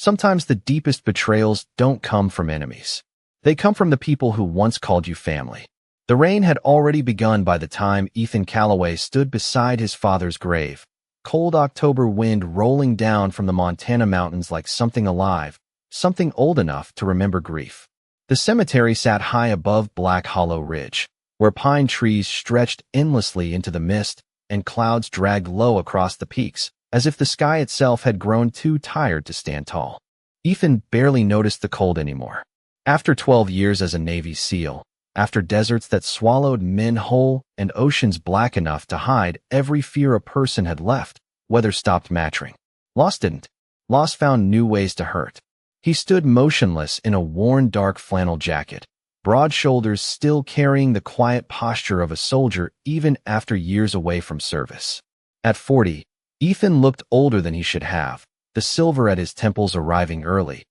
Sometimes the deepest betrayals don't come from enemies. They come from the people who once called you family. The rain had already begun by the time Ethan Calloway stood beside his father's grave. Cold October wind rolling down from the Montana mountains like something alive, something old enough to remember grief. The cemetery sat high above Black Hollow Ridge, where pine trees stretched endlessly into the mist and clouds dragged low across the peaks, as if the sky itself had grown too tired to stand tall. Ethan barely noticed the cold anymore. After 12 years as a Navy SEAL, after deserts that swallowed men whole and oceans black enough to hide every fear a person had left, weather stopped mattering. Loss didn't. Loss found new ways to hurt. He stood motionless in a worn dark flannel jacket, broad shoulders still carrying the quiet posture of a soldier even after years away from service. At 40, Ethan looked older than he should have, the silver at his temples arriving early,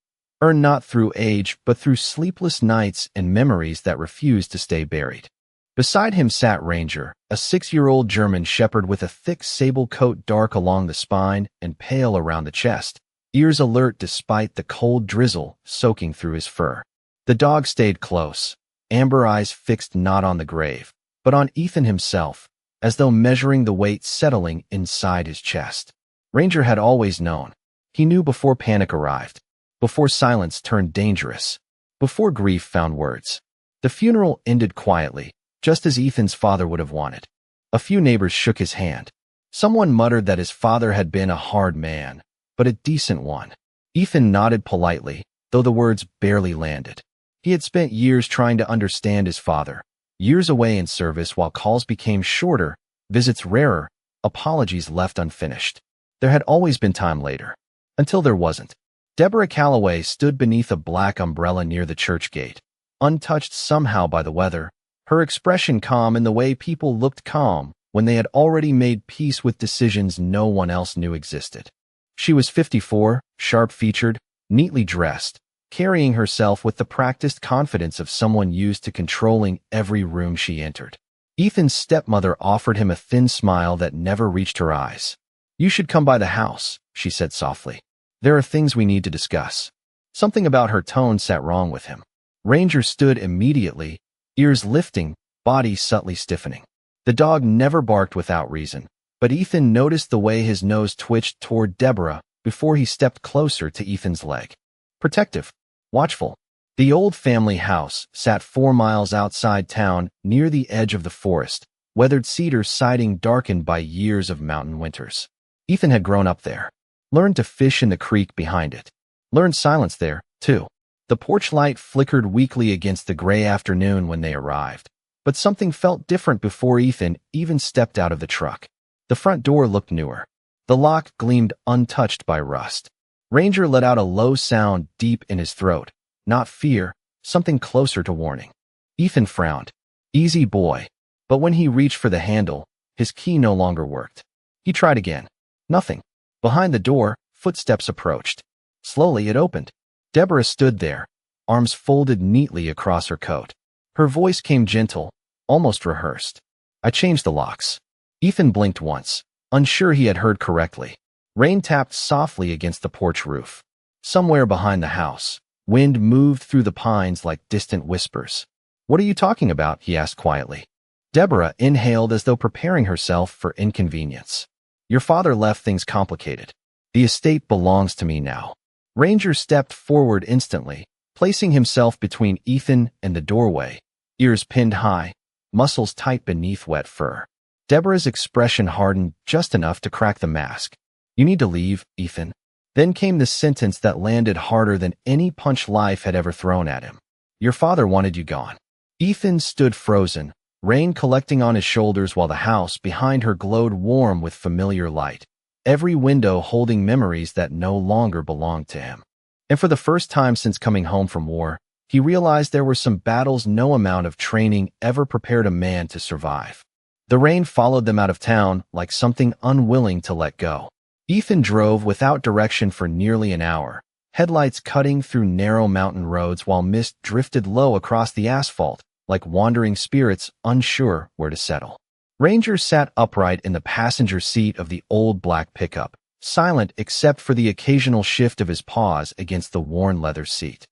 earned not through age but through sleepless nights and memories that refused to stay buried. Beside him sat Ranger, a 6-year-old German shepherd with a thick sable coat dark along the spine and pale around the chest, ears alert despite the cold drizzle soaking through his fur. The dog stayed close, amber eyes fixed not on the grave, but on Ethan himself, as though measuring the weight settling inside his chest. Ranger had always known. He knew before panic arrived, before silence turned dangerous, before grief found words. The funeral ended quietly, just as Ethan's father would have wanted. A few neighbors shook his hand. Someone muttered that his father had been a hard man, but a decent one. Ethan nodded politely, though the words barely landed. He had spent years trying to understand his father, years away in service while calls became shorter, visits rarer, apologies left unfinished. There had always been time later. Until there wasn't. Deborah Calloway stood beneath a black umbrella near the church gate, untouched somehow by the weather, her expression calm in the way people looked calm when they had already made peace with decisions no one else knew existed. She was 54, sharp-featured, neatly dressed, carrying herself with the practiced confidence of someone used to controlling every room she entered. Ethan's stepmother offered him a thin smile that never reached her eyes. "You should come by the house," she said softly. "There are things we need to discuss." Something about her tone sat wrong with him. Ranger stood immediately, ears lifting, body subtly stiffening. The dog never barked without reason, but Ethan noticed the way his nose twitched toward Deborah before he stepped closer to Ethan's leg. Protective, watchful. The old family house sat 4 miles outside town near the edge of the forest, weathered cedar siding darkened by years of mountain winters. Ethan had grown up there, learned to fish in the creek behind it, learned silence there, too. The porch light flickered weakly against the gray afternoon when they arrived, but something felt different before Ethan even stepped out of the truck. The front door looked newer. The lock gleamed untouched by rust. Ranger let out a low sound deep in his throat, not fear, something closer to warning. Ethan frowned. Easy boy. But when he reached for the handle, his key no longer worked. He tried again. Nothing. Behind the door, footsteps approached. Slowly it opened. Deborah stood there, arms folded neatly across her coat. Her voice came gentle, almost rehearsed. "I changed the locks." Ethan blinked once, unsure he had heard correctly. Rain tapped softly against the porch roof. Somewhere behind the house, wind moved through the pines like distant whispers. "What are you talking about?" he asked quietly. Deborah inhaled as though preparing herself for inconvenience. "Your father left things complicated. The estate belongs to me now." Ranger stepped forward instantly, placing himself between Ethan and the doorway, ears pinned high, muscles tight beneath wet fur. Deborah's expression hardened just enough to crack the mask. "You need to leave, Ethan." Then came the sentence that landed harder than any punch life had ever thrown at him. "Your father wanted you gone." Ethan stood frozen, rain collecting on his shoulders while the house behind her glowed warm with familiar light, every window holding memories that no longer belonged to him. And for the first time since coming home from war, he realized there were some battles no amount of training ever prepared a man to survive. The rain followed them out of town like something unwilling to let go. Ethan drove without direction for nearly an hour, headlights cutting through narrow mountain roads while mist drifted low across the asphalt, like wandering spirits unsure where to settle. Ranger sat upright in the passenger seat of the old black pickup, silent except for the occasional shift of his paws against the worn leather seat.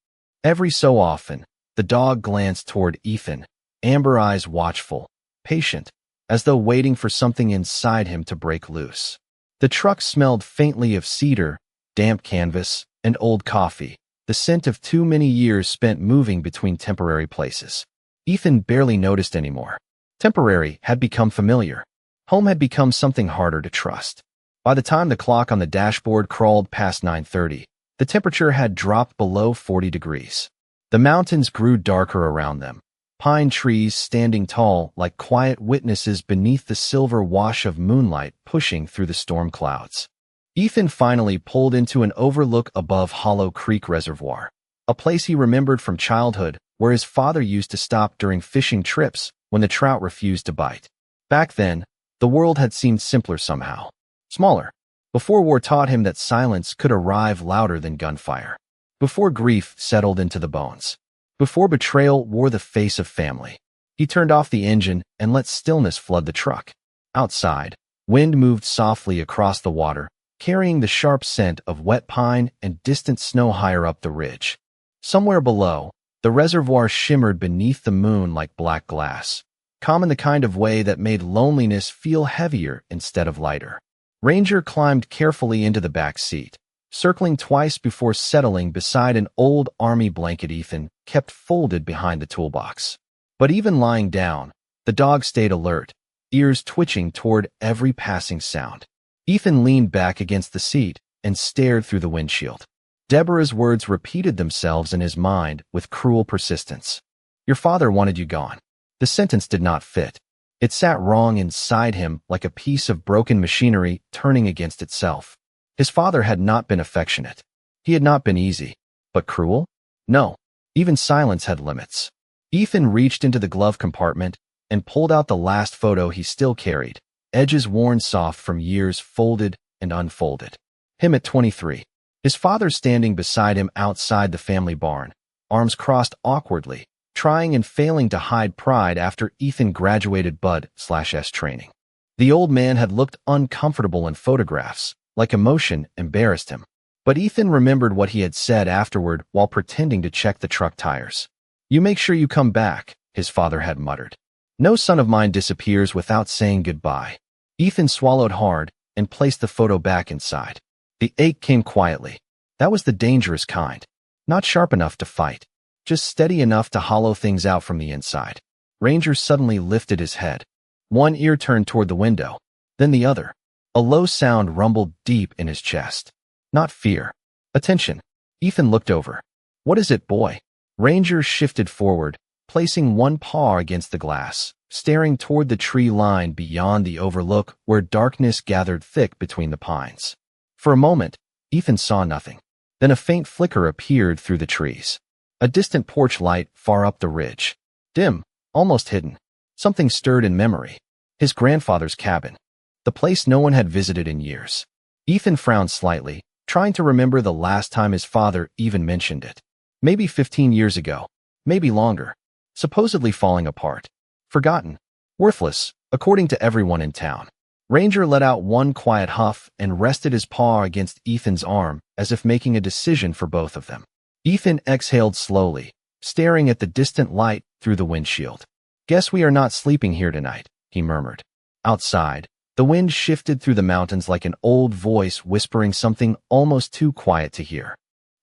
Every so often, the dog glanced toward Ethan, amber eyes watchful, patient, as though waiting for something inside him to break loose. The truck smelled faintly of cedar, damp canvas, and old coffee, the scent of too many years spent moving between temporary places. Ethan barely noticed anymore. Temporary had become familiar. Home had become something harder to trust. By the time the clock on the dashboard crawled past 9:30, the temperature had dropped below 40 degrees. The mountains grew darker around them, pine trees standing tall like quiet witnesses beneath the silver wash of moonlight pushing through the storm clouds. Ethan finally pulled into an overlook above Hollow Creek Reservoir, a place he remembered from childhood where his father used to stop during fishing trips when the trout refused to bite. Back then, the world had seemed simpler somehow. Smaller. Before war taught him that silence could arrive louder than gunfire. Before grief settled into the bones. Before betrayal wore the face of family. He turned off the engine and let stillness flood the truck. Outside, wind moved softly across the water, carrying the sharp scent of wet pine and distant snow higher up the ridge. Somewhere below, the reservoir shimmered beneath the moon like black glass, calm in the kind of way that made loneliness feel heavier instead of lighter. Ranger climbed carefully into the back seat, circling twice before settling beside an old army blanket Ethan kept folded behind the toolbox. But even lying down, the dog stayed alert, ears twitching toward every passing sound. Ethan leaned back against the seat and stared through the windshield. Deborah's words repeated themselves in his mind with cruel persistence. Your father wanted you gone. The sentence did not fit. It sat wrong inside him like a piece of broken machinery turning against itself. His father had not been affectionate. He had not been easy. But cruel? No. Even silence had limits. Ethan reached into the glove compartment and pulled out the last photo he still carried, edges worn soft from years folded and unfolded. Him at 23. His father standing beside him outside the family barn, arms crossed awkwardly, trying and failing to hide pride after Ethan graduated Bud/S training. The old man had looked uncomfortable in photographs, like emotion embarrassed him. But Ethan remembered what he had said afterward while pretending to check the truck tires. You make sure you come back, his father had muttered. No son of mine disappears without saying goodbye. Ethan swallowed hard and placed the photo back inside. The ache came quietly. That was the dangerous kind. Not sharp enough to fight, just steady enough to hollow things out from the inside. Ranger suddenly lifted his head. One ear turned toward the window, then the other. A low sound rumbled deep in his chest. Not fear. Attention. Ethan looked over. What is it, boy? Ranger shifted forward, placing one paw against the glass, staring toward the tree line beyond the overlook where darkness gathered thick between the pines. For a moment, Ethan saw nothing. Then a faint flicker appeared through the trees. A distant porch light far up the ridge. Dim, almost hidden. Something stirred in memory. His grandfather's cabin. The place no one had visited in years. Ethan frowned slightly, trying to remember the last time his father even mentioned it. Maybe 15 years ago. Maybe longer. Supposedly falling apart. Forgotten. Worthless, according to everyone in town. Ranger let out one quiet huff and rested his paw against Ethan's arm as if making a decision for both of them. Ethan exhaled slowly, staring at the distant light through the windshield. Guess we are not sleeping here tonight, he murmured. Outside, the wind shifted through the mountains like an old voice whispering something almost too quiet to hear.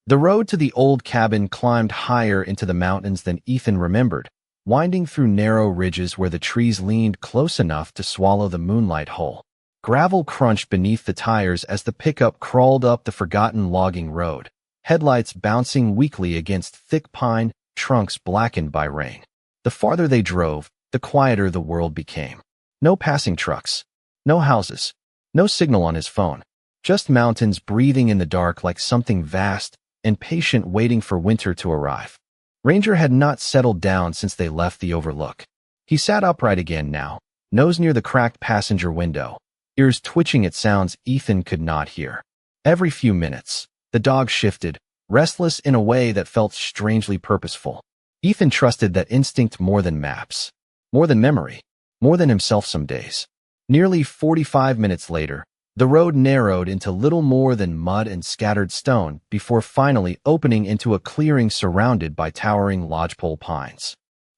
The road to the old cabin climbed higher into the mountains than Ethan remembered, winding through narrow ridges where the trees leaned close enough to swallow the moonlight whole. Gravel crunched beneath the tires as the pickup crawled up the forgotten logging road, headlights bouncing weakly against thick pine trunks blackened by rain. The farther they drove, the quieter the world became. No passing trucks. No houses. No signal on his phone. Just mountains breathing in the dark like something vast and patient waiting for winter to arrive. Ranger had not settled down since they left the overlook. He sat upright again now, nose near the cracked passenger window, ears twitching at sounds Ethan could not hear. Every few minutes, the dog shifted, restless in a way that felt strangely purposeful. Ethan trusted that instinct more than maps, more than memory, more than himself some days. Nearly 45 minutes later, The road narrowed into little more than mud and scattered stone before finally opening into a clearing surrounded by towering lodgepole pines.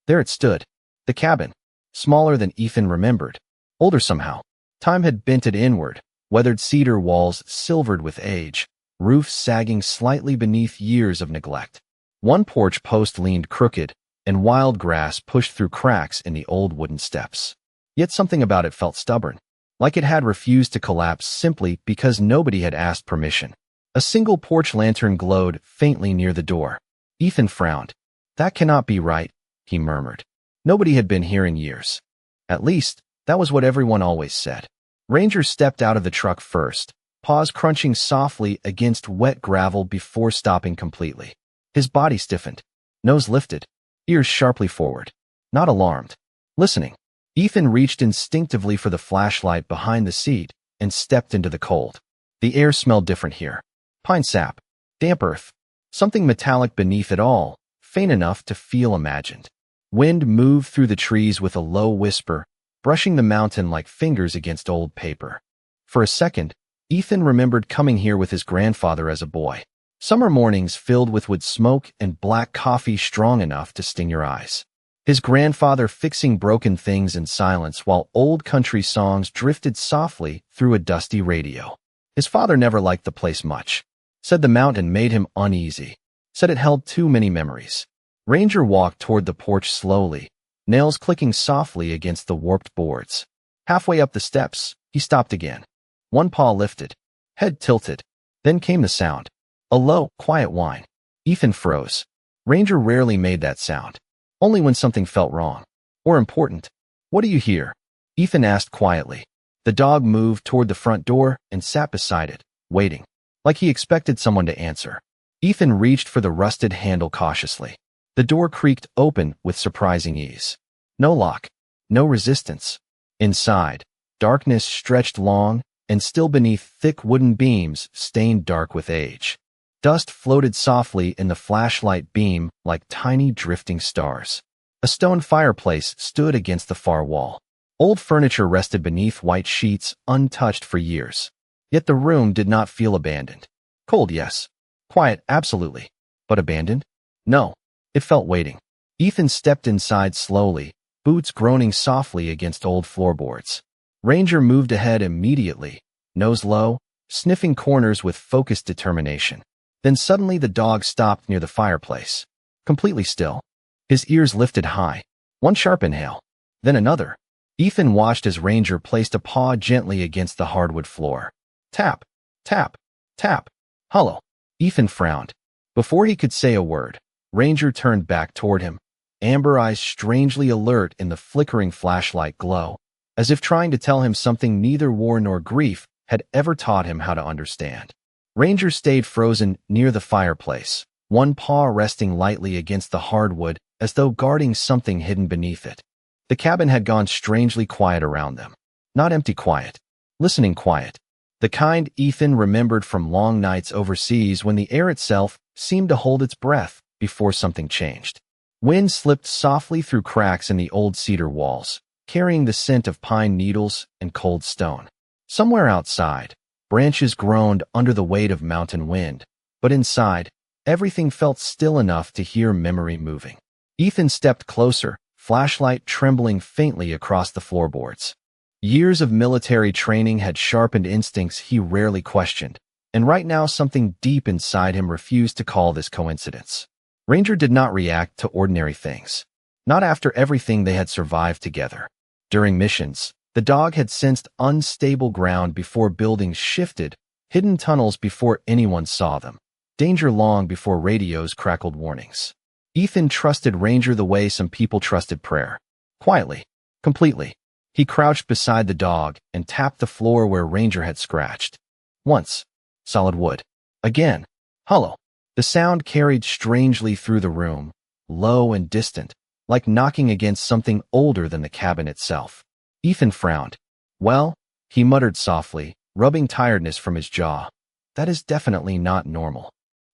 There it stood, the cabin, smaller than Ethan remembered, older somehow. Time had bent it inward, weathered cedar walls silvered with age, roofs sagging slightly beneath years of neglect. One porch post leaned crooked, and wild grass pushed through cracks in the old wooden steps. Yet something about it felt stubborn, like it had refused to collapse simply because nobody had asked permission. A single porch lantern glowed faintly near the door. Ethan frowned. "That cannot be right," he murmured. Nobody had been here in years. At least, that was what everyone always said. Ranger stepped out of the truck first, paws crunching softly against wet gravel before stopping completely. His body stiffened, nose lifted, ears sharply forward. Not alarmed. Listening. Ethan reached instinctively for the flashlight behind the seat and stepped into the cold. The air smelled different here. Pine sap, damp earth, something metallic beneath it all, faint enough to feel imagined. Wind moved through the trees with a low whisper, brushing the mountain like fingers against old paper. For a second, Ethan remembered coming here with his grandfather as a boy. Summer mornings filled with wood smoke and black coffee strong enough to sting your eyes. His grandfather fixing broken things in silence while old country songs drifted softly through a dusty radio. His father never liked the place much. Said the mountain made him uneasy. Said it held too many memories. Ranger walked toward the porch slowly, nails clicking softly against the warped boards. Halfway up the steps, he stopped again. One paw lifted, head tilted. Then came the sound. A low, quiet whine. Ethan froze. Ranger rarely made that sound. Only when something felt wrong. Or important. "What do you hear?" Ethan asked quietly. The dog moved toward the front door and sat beside it, waiting, like he expected someone to answer. Ethan reached for the rusted handle cautiously. The door creaked open with surprising ease. No lock. No resistance. Inside, darkness stretched long, and still beneath thick wooden beams stained dark with age. Dust floated softly in the flashlight beam like tiny drifting stars. A stone fireplace stood against the far wall. Old furniture rested beneath white sheets untouched for years. Yet the room did not feel abandoned. Cold, yes. Quiet, absolutely. But abandoned? No. It felt waiting. Ethan stepped inside slowly, boots groaning softly against old floorboards. Ranger moved ahead immediately, nose low, sniffing corners with focused determination. Then suddenly the dog stopped near the fireplace, completely still. His ears lifted high. One sharp inhale, then another. Ethan watched as Ranger placed a paw gently against the hardwood floor. Tap, tap, tap. Hollow. Ethan frowned. Before he could say a word, Ranger turned back toward him, amber eyes strangely alert in the flickering flashlight glow, as if trying to tell him something neither war nor grief had ever taught him how to understand. Ranger stayed frozen near the fireplace, one paw resting lightly against the hardwood as though guarding something hidden beneath it. The cabin had gone strangely quiet around them. Not empty quiet. Listening quiet. The kind Ethan remembered from long nights overseas when the air itself seemed to hold its breath before something changed. Wind slipped softly through cracks in the old cedar walls, carrying the scent of pine needles and cold stone. Somewhere outside, branches groaned under the weight of mountain wind, but inside, everything felt still enough to hear memory moving. Ethan stepped closer, flashlight trembling faintly across the floorboards. Years of military training had sharpened instincts he rarely questioned, and right now something deep inside him refused to call this coincidence. Ranger did not react to ordinary things. Not after everything they had survived together. During missions, the dog had sensed unstable ground before buildings shifted, hidden tunnels before anyone saw them, danger long before radios crackled warnings. Ethan trusted Ranger the way some people trusted prayer. Quietly, completely. He crouched beside the dog and tapped the floor where Ranger had scratched. Once. Solid wood. Again. Hollow. The sound carried strangely through the room, low and distant, like knocking against something older than the cabin itself. Ethan frowned. "Well," he muttered softly, rubbing tiredness from his jaw. "That is definitely not normal."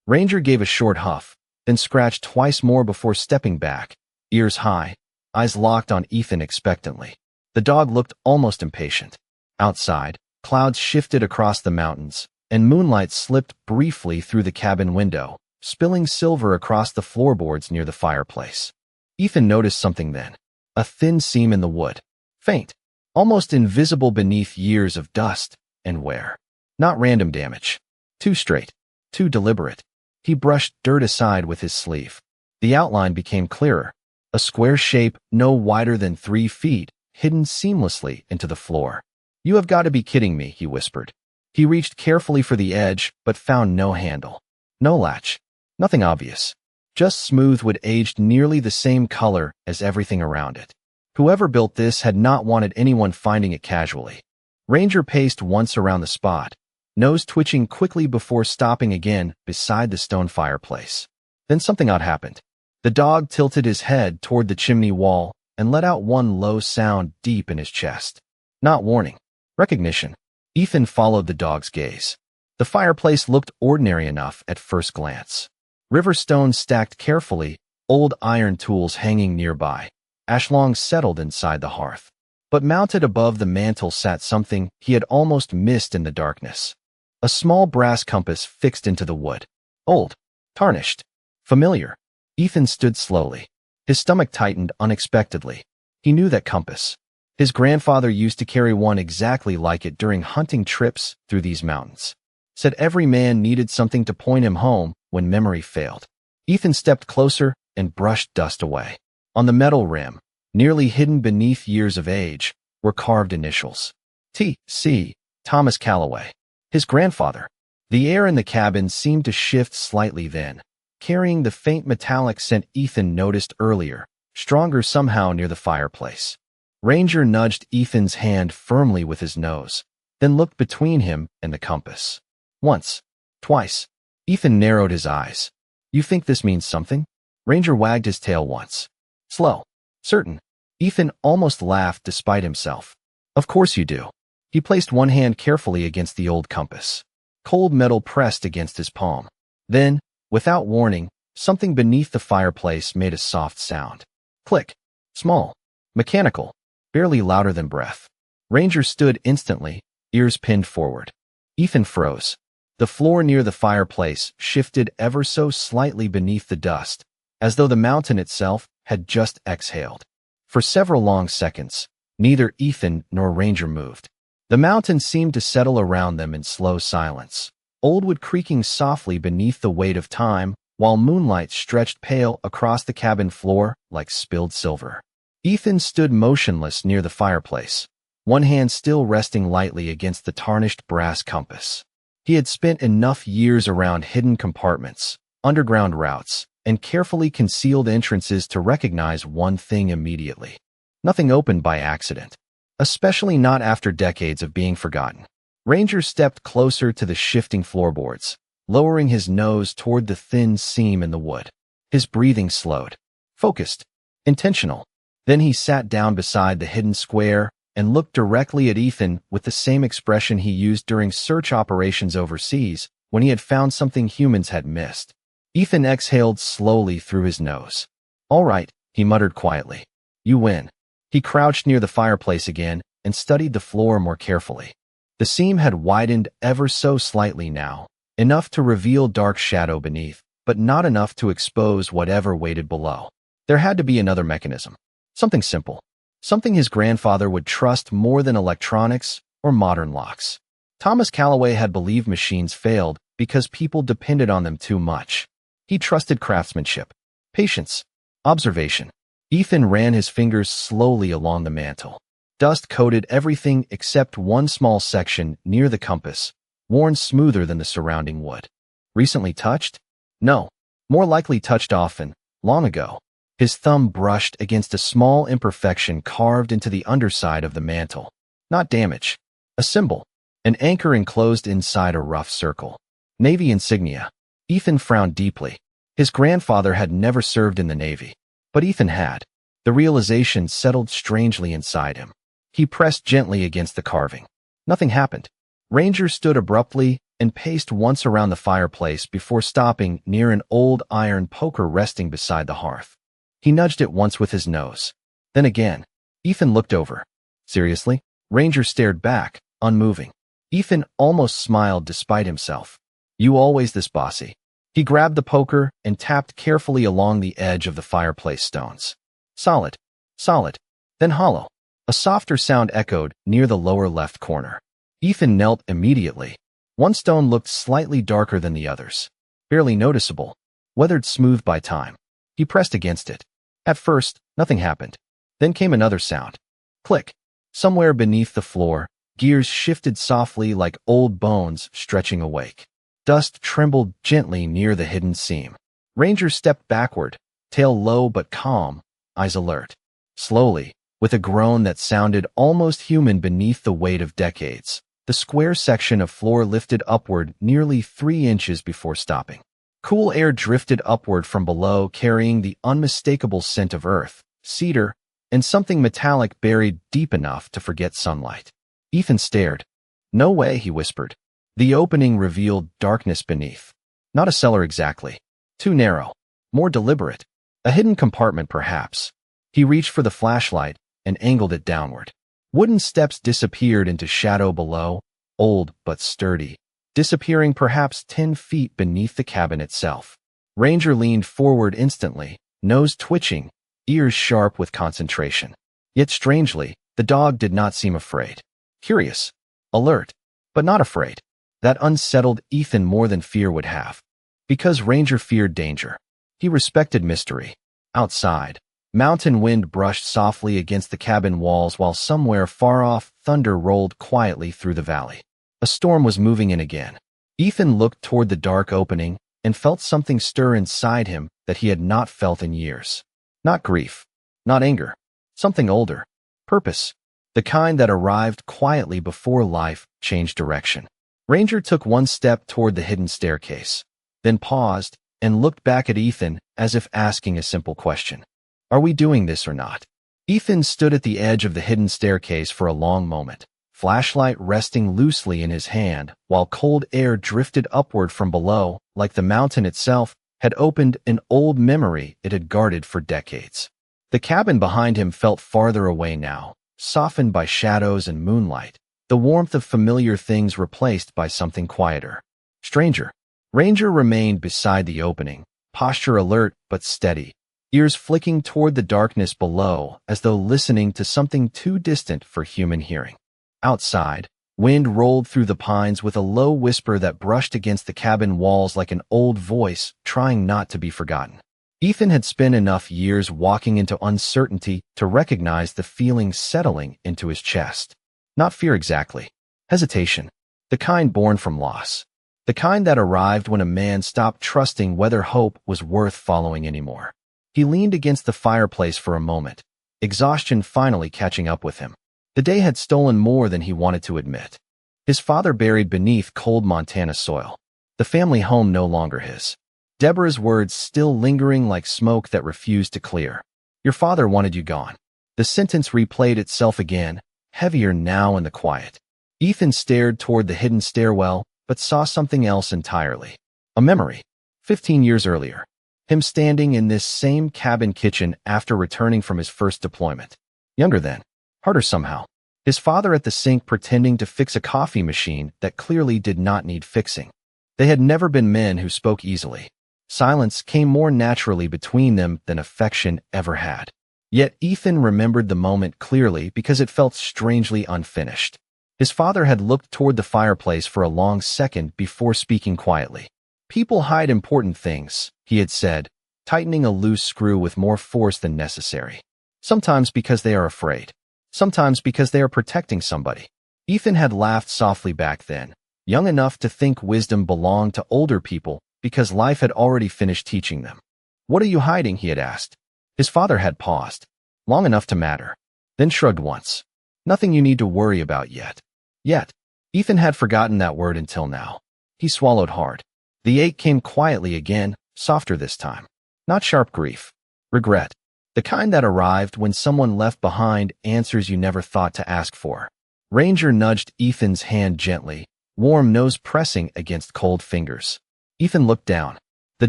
Ranger gave a short huff, then scratched twice more before stepping back, ears high, eyes locked on Ethan expectantly. The dog looked almost impatient. Outside, Clouds shifted across the mountains, and moonlight slipped briefly through the cabin window, spilling silver across the floorboards near the fireplace. Ethan noticed something then. A thin seam in the wood. Faint. Almost invisible beneath years of dust and wear. Not random damage. Too straight. Too deliberate. He brushed dirt aside with his sleeve. The outline became clearer. A square shape no wider than 3 feet, hidden seamlessly into the floor. "You have got to be kidding me," he whispered. He reached carefully for the edge, but found no handle. No latch. Nothing obvious. Just smooth wood aged nearly the same color as everything around it. Whoever built this had not wanted anyone finding it casually. Ranger paced once around the spot, nose twitching quickly before stopping again beside the stone fireplace. Then something odd happened. The dog tilted his head toward the chimney wall and let out one low sound deep in his chest. Not warning. Recognition. Ethan followed the dog's gaze. The fireplace looked ordinary enough at first glance. River stones stacked carefully, old iron tools hanging nearby. Ashlongs settled inside the hearth. But mounted above the mantel sat something he had almost missed in the darkness. A small brass compass fixed into the wood. Old. Tarnished. Familiar. Ethan stood slowly. His stomach tightened unexpectedly. He knew that compass. His grandfather used to carry one exactly like it during hunting trips through these mountains. Said every man needed something to point him home when memory failed. Ethan stepped closer and brushed dust away. On the metal rim, nearly hidden beneath years of age, were carved initials. T.C. Thomas Calloway. His grandfather. The air in the cabin seemed to shift slightly then, carrying the faint metallic scent Ethan noticed earlier, stronger somehow near the fireplace. Ranger nudged Ethan's hand firmly with his nose, then looked between him and the compass. Once. Twice. Ethan narrowed his eyes. "You think this means something?" Ranger wagged his tail once. Slow. Certain. Ethan almost laughed despite himself. "Of course you do." He placed one hand carefully against the old compass. Cold metal pressed against his palm. Then, without warning, something beneath the fireplace made a soft sound. Click. Small. Mechanical. Barely louder than breath. Ranger stood instantly, ears pinned forward. Ethan froze. The floor near the fireplace shifted ever so slightly beneath the dust, as though the mountain itself had just exhaled. For several long seconds, neither Ethan nor Ranger moved. The mountain seemed to settle around them in slow silence, old wood creaking softly beneath the weight of time, while moonlight stretched pale across the cabin floor like spilled silver. Ethan stood motionless near the fireplace, one hand still resting lightly against the tarnished brass compass. He had spent enough years around hidden compartments, underground routes, and carefully concealed entrances to recognize one thing immediately. Nothing opened by accident, especially not after decades of being forgotten. Ranger stepped closer to the shifting floorboards, lowering his nose toward the thin seam in the wood. His breathing slowed. Focused. Intentional. Then he sat down beside the hidden square and looked directly at Ethan with the same expression he used during search operations overseas when he had found something humans had missed. Ethan exhaled slowly through his nose. "All right," he muttered quietly. "You win." He crouched near the fireplace again and studied the floor more carefully. The seam had widened ever so slightly now, enough to reveal dark shadow beneath, but not enough to expose whatever waited below. There had to be another mechanism. Something simple. Something his grandfather would trust more than electronics or modern locks. Thomas Calloway had believed machines failed because people depended on them too much. He trusted craftsmanship, patience, observation. Ethan ran his fingers slowly along the mantel. Dust coated everything except one small section near the compass, worn smoother than the surrounding wood. Recently touched? No. More likely touched often, long ago. His thumb brushed against a small imperfection carved into the underside of the mantel. Not damage. A symbol. An anchor enclosed inside a rough circle. Navy insignia. Ethan frowned deeply. His grandfather had never served in the Navy. But Ethan had. The realization settled strangely inside him. He pressed gently against the carving. Nothing happened. Ranger stood abruptly and paced once around the fireplace before stopping near an old iron poker resting beside the hearth. He nudged it once with his nose. Then again. Ethan looked over. Seriously? Ranger stared back, unmoving. Ethan almost smiled despite himself. You always this bossy. He grabbed the poker and tapped carefully along the edge of the fireplace stones. Solid, solid, then hollow. A softer sound echoed near the lower left corner. Ethan knelt immediately. One stone looked slightly darker than the others, barely noticeable, weathered smooth by time. He pressed against it. At first, nothing happened. Then came another sound. Click. Somewhere beneath the floor, gears shifted softly like old bones stretching awake. Dust trembled gently near the hidden seam. Ranger stepped backward, tail low but calm, eyes alert. Slowly, with a groan that sounded almost human beneath the weight of decades, the square section of floor lifted upward nearly 3 inches before stopping. Cool air drifted upward from below, carrying the unmistakable scent of earth, cedar, and something metallic buried deep enough to forget sunlight. Ethan stared. No way, he whispered. The opening revealed darkness beneath. Not a cellar exactly. Too narrow. More deliberate. A hidden compartment, perhaps. He reached for the flashlight and angled it downward. Wooden steps disappeared into shadow below, old but sturdy, disappearing perhaps 10 feet beneath the cabin itself. Ranger leaned forward instantly, nose twitching, ears sharp with concentration. Yet strangely, the dog did not seem afraid. Curious. Alert. But not afraid. That unsettled Ethan more than fear would have. Because Ranger feared danger. He respected mystery. Outside, mountain wind brushed softly against the cabin walls while somewhere far off thunder rolled quietly through the valley. A storm was moving in again. Ethan looked toward the dark opening and felt something stir inside him that he had not felt in years. Not grief. Not anger. Something older. Purpose. The kind that arrived quietly before life changed direction. Ranger took one step toward the hidden staircase, then paused and looked back at Ethan as if asking a simple question. Are we doing this or not? Ethan stood at the edge of the hidden staircase for a long moment, flashlight resting loosely in his hand, while cold air drifted upward from below, like the mountain itself had opened an old memory it had guarded for decades. The cabin behind him felt farther away now, softened by shadows and moonlight, the warmth of familiar things replaced by something quieter. Stranger. Ranger remained beside the opening, posture alert but steady, ears flicking toward the darkness below as though listening to something too distant for human hearing. Outside, wind rolled through the pines with a low whisper that brushed against the cabin walls like an old voice trying not to be forgotten. Ethan had spent enough years walking into uncertainty to recognize the feeling settling into his chest. Not fear exactly. Hesitation. The kind born from loss. The kind that arrived when a man stopped trusting whether hope was worth following anymore. He leaned against the fireplace for a moment, exhaustion finally catching up with him. The day had stolen more than he wanted to admit. His father buried beneath cold Montana soil. The family home no longer his. Deborah's words still lingering like smoke that refused to clear. Your father wanted you gone. The sentence replayed itself again, heavier now in the quiet. Ethan stared toward the hidden stairwell, but saw something else entirely. A memory. 15 years earlier. Him standing in this same cabin kitchen after returning from his first deployment. Younger then. Harder somehow. His father at the sink pretending to fix a coffee machine that clearly did not need fixing. They had never been men who spoke easily. Silence came more naturally between them than affection ever had. Yet Ethan remembered the moment clearly because it felt strangely unfinished. His father had looked toward the fireplace for a long second before speaking quietly. People hide important things, he had said, tightening a loose screw with more force than necessary. Sometimes because they are afraid. Sometimes because they are protecting somebody. Ethan had laughed softly back then, young enough to think wisdom belonged to older people because life had already finished teaching them. What are you hiding? He had asked. His father had paused, long enough to matter, then shrugged once. Nothing you need to worry about yet. Yet. Ethan had forgotten that word until now. He swallowed hard. The ache came quietly again, softer this time. Not sharp grief. Regret. The kind that arrived when someone left behind answers you never thought to ask for. Ranger nudged Ethan's hand gently, warm nose pressing against cold fingers. Ethan looked down. The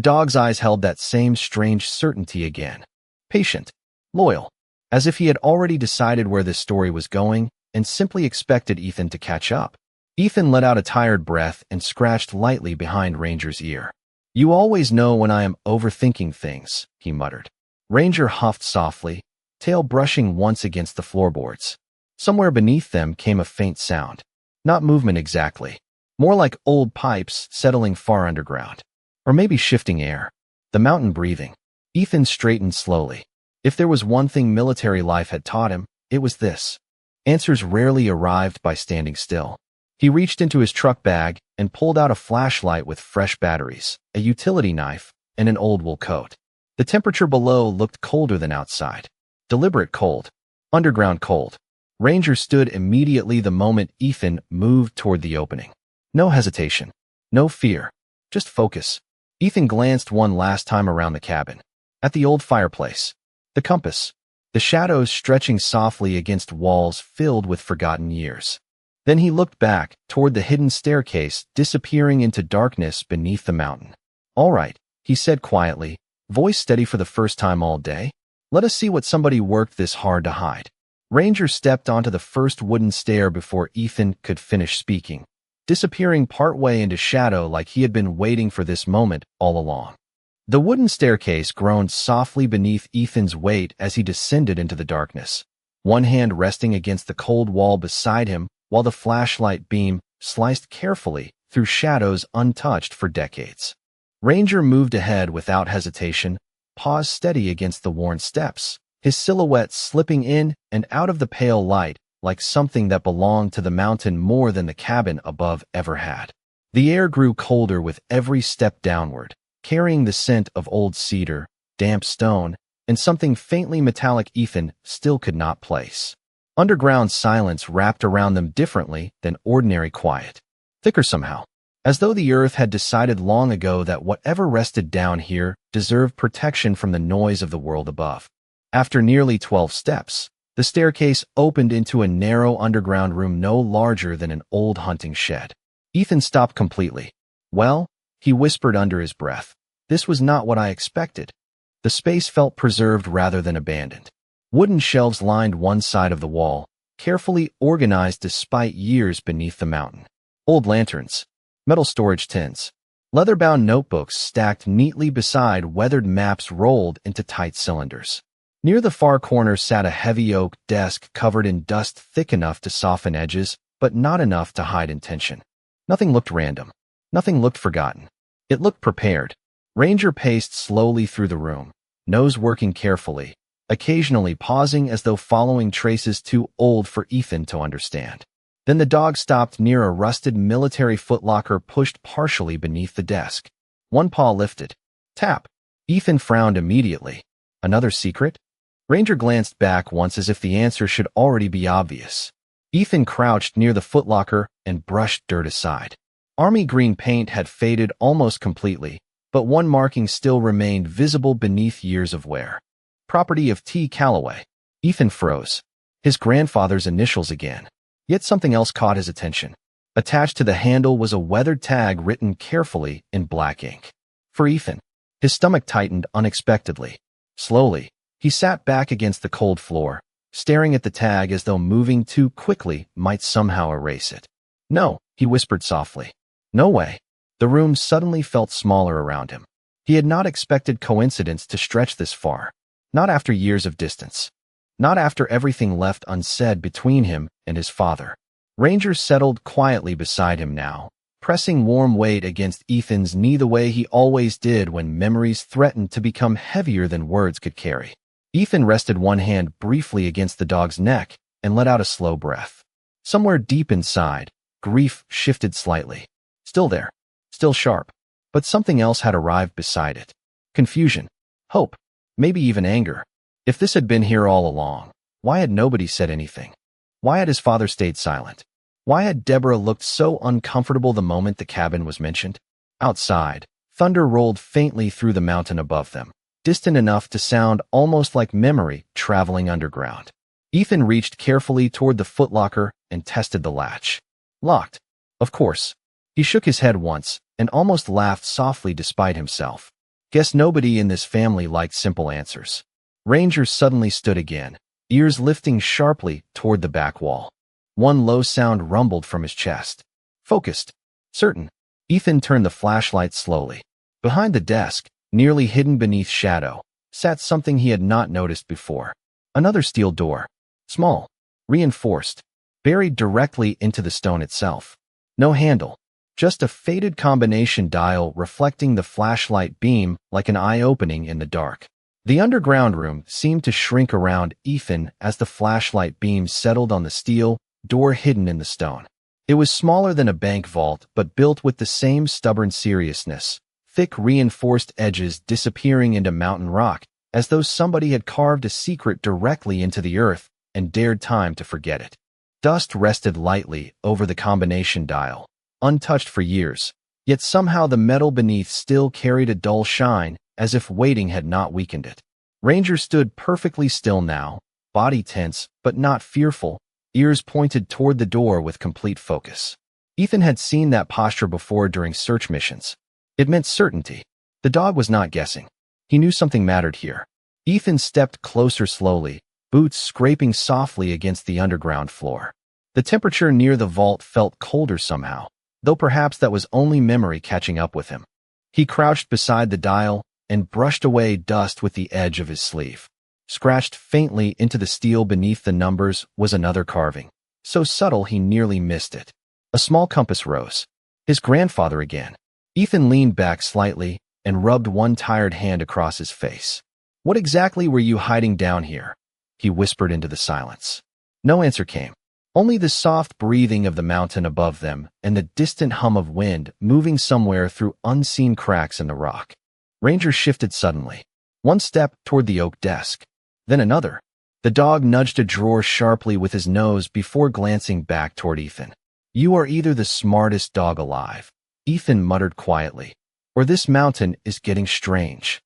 dog's eyes held that same strange certainty again. Patient. Loyal. As if he had already decided where this story was going and simply expected Ethan to catch up. Ethan let out a tired breath and scratched lightly behind Ranger's ear. "You always know when I am overthinking things," he muttered. Ranger huffed softly, tail brushing once against the floorboards. Somewhere beneath them came a faint sound. Not movement exactly. More like old pipes settling far underground. Or maybe shifting air. The mountain breathing. Ethan straightened slowly. If there was one thing military life had taught him, it was this. Answers rarely arrived by standing still. He reached into his truck bag and pulled out a flashlight with fresh batteries, a utility knife, and an old wool coat. The temperature below looked colder than outside. Deliberate cold. Underground cold. Ranger stood immediately the moment Ethan moved toward the opening. No hesitation. No fear. Just focus. Ethan glanced one last time around the cabin. At the old fireplace. The compass. The shadows stretching softly against walls filled with forgotten years. Then he looked back toward the hidden staircase disappearing into darkness beneath the mountain. "All right," he said quietly, voice steady for the first time all day. "Let us see what somebody worked this hard to hide." Ranger stepped onto the first wooden stair before Ethan could finish speaking, disappearing partway into shadow like he had been waiting for this moment all along. The wooden staircase groaned softly beneath Ethan's weight as he descended into the darkness, one hand resting against the cold wall beside him while the flashlight beam sliced carefully through shadows untouched for decades. Ranger moved ahead without hesitation, paused steady against the worn steps, his silhouette slipping in and out of the pale light like something that belonged to the mountain more than the cabin above ever had. The air grew colder with every step downward, carrying the scent of old cedar, damp stone, and something faintly metallic Ethan still could not place. Underground silence wrapped around them differently than ordinary quiet. Thicker somehow, as though the earth had decided long ago that whatever rested down here deserved protection from the noise of the world above. After nearly 12 steps, the staircase opened into a narrow underground room no larger than an old hunting shed. Ethan stopped completely. "Well," he whispered under his breath, "this was not what I expected." The space felt preserved rather than abandoned. Wooden shelves lined one side of the wall, carefully organized despite years beneath the mountain. Old lanterns, metal storage tins, leather-bound notebooks stacked neatly beside weathered maps rolled into tight cylinders. Near the far corner sat a heavy oak desk covered in dust thick enough to soften edges, but not enough to hide intention. Nothing looked random. Nothing looked forgotten. It looked prepared. Ranger paced slowly through the room, nose working carefully, occasionally pausing as though following traces too old for Ethan to understand. Then the dog stopped near a rusted military footlocker pushed partially beneath the desk. One paw lifted. Tap. Ethan frowned immediately. Another secret? Ranger glanced back once as if the answer should already be obvious. Ethan crouched near the footlocker and brushed dirt aside. Army green paint had faded almost completely, but one marking still remained visible beneath years of wear. Property of T. Calloway. Ethan froze. His grandfather's initials again. Yet something else caught his attention. Attached to the handle was a weathered tag written carefully in black ink. For Ethan. His stomach tightened unexpectedly. Slowly, he sat back against the cold floor, staring at the tag as though moving too quickly might somehow erase it. "No," he whispered softly. "No way." The room suddenly felt smaller around him. He had not expected coincidence to stretch this far. Not after years of distance. Not after everything left unsaid between him and his father. Ranger settled quietly beside him now, pressing warm weight against Ethan's knee the way he always did when memories threatened to become heavier than words could carry. Ethan rested one hand briefly against the dog's neck and let out a slow breath. Somewhere deep inside, grief shifted slightly. Still there. Still sharp. But something else had arrived beside it. Confusion. Hope. Maybe even anger. If this had been here all along, why had nobody said anything? Why had his father stayed silent? Why had Deborah looked so uncomfortable the moment the cabin was mentioned? Outside, thunder rolled faintly through the mountain above them, distant enough to sound almost like memory traveling underground. Ethan reached carefully toward the footlocker and tested the latch. Locked. Of course. He shook his head once and almost laughed softly despite himself. Guess nobody in this family liked simple answers. Ranger suddenly stood again, ears lifting sharply toward the back wall. One low sound rumbled from his chest. Focused. Certain. Ethan turned the flashlight slowly. Behind the desk, nearly hidden beneath shadow, sat something he had not noticed before. Another steel door. Small. Reinforced. Buried directly into the stone itself. No handle. Just a faded combination dial reflecting the flashlight beam like an eye opening in the dark. The underground room seemed to shrink around Ethan as the flashlight beam settled on the steel door hidden in the stone. It was smaller than a bank vault, but built with the same stubborn seriousness, thick reinforced edges disappearing into mountain rock, as though somebody had carved a secret directly into the earth and dared time to forget it. Dust rested lightly over the combination dial, untouched for years, yet somehow the metal beneath still carried a dull shine, as if waiting had not weakened it. Ranger stood perfectly still now, body tense but not fearful, ears pointed toward the door with complete focus. Ethan had seen that posture before during search missions. It meant certainty. The dog was not guessing. He knew something mattered here. Ethan stepped closer slowly, boots scraping softly against the underground floor. The temperature near the vault felt colder somehow, though perhaps that was only memory catching up with him. He crouched beside the dial and brushed away dust with the edge of his sleeve. Scratched faintly into the steel beneath the numbers was another carving, so subtle he nearly missed it. A small compass rose. His grandfather again. Ethan leaned back slightly and rubbed one tired hand across his face. "What exactly were you hiding down here?" he whispered into the silence. No answer came. Only the soft breathing of the mountain above them and the distant hum of wind moving somewhere through unseen cracks in the rock. Ranger shifted suddenly. One step toward the oak desk. Then another. The dog nudged a drawer sharply with his nose before glancing back toward Ethan. "You are either the smartest dog alive," Ethan muttered quietly, "or this mountain is getting strange."